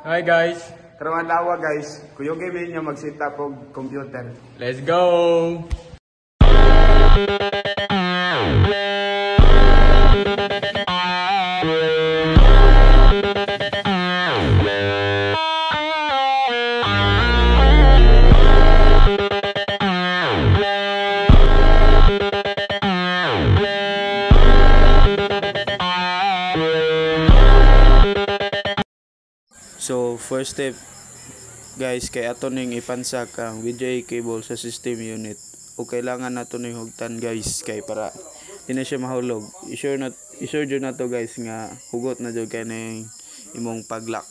Hi guys, Karon adlaw guys, kuyo gaming niya mag-set up og computer. let's go! So first step guys kay ato ning ipansak ang VGA cable sa system unit. O kailangan nato ning hugtan guys kay para di na siya mahulog. I-sure jud nato guys nga hugot na jud kay ning imong paglock.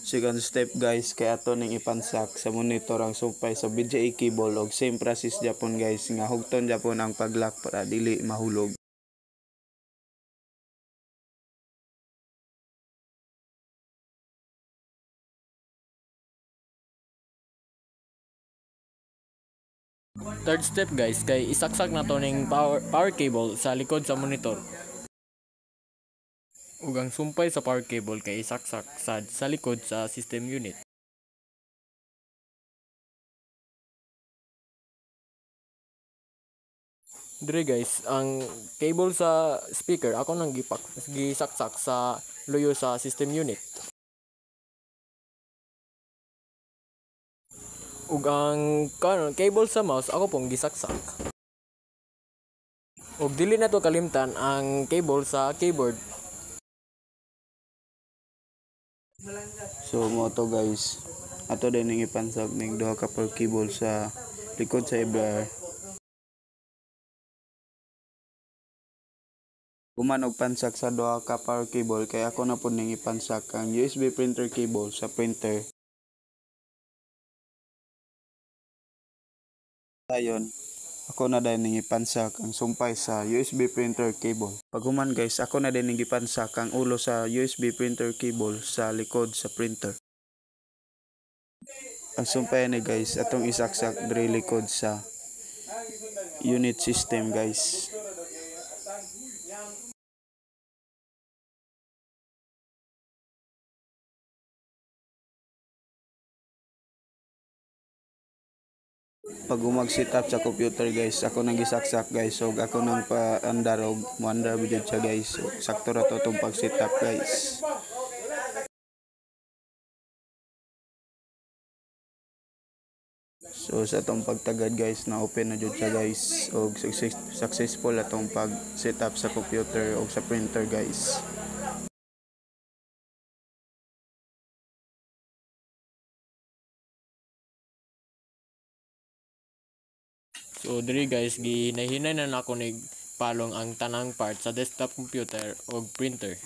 Second step guys kay ato ning ipansak sa monitor ang sumpay sa VGA cable og same process japon guys nga hugton japon ang paglock para dili mahulog. Third step guys, kay isaksak na to ning power cable sa likod sa monitor. Ug ang sumpay sa power cable kay isaksak sa likod sa system unit. Dire guys, ang cable sa speaker ako nang gisaksak sa luyo sa system unit. Ug ang cable sa mouse ako pong gisaksak. Ug dili na to kalimtan ang cable sa keyboard. So mo to guys, ato din ning ipansag ning duha ka power cable sa likod sa EBR. Human og pansak sa duha ka power cable kay ako na pud ning ipansak ang USB printer cable sa printer. Dayon, ako na din ning ipansak ang sumpay sa USB printer cable. Paghuman guys, ako na din ning ipansak ang ulo sa USB printer cable sa likod sa printer. Ang sumpay ni guys, atong isaksak dire likod sa unit system guys. Pag mag-set up sa computer guys, ako nang gisaksak guys. So ako nang paandar og muandar video siya guys. So, sakto ra to tong pag-set up guys. So sa atong pagtagad guys, na open na jud siya guys. Og successful atong pag-set up sa computer og sa printer guys. So diri guys, ginahinay na nako nig palong ang tanang part sa desktop computer o printer.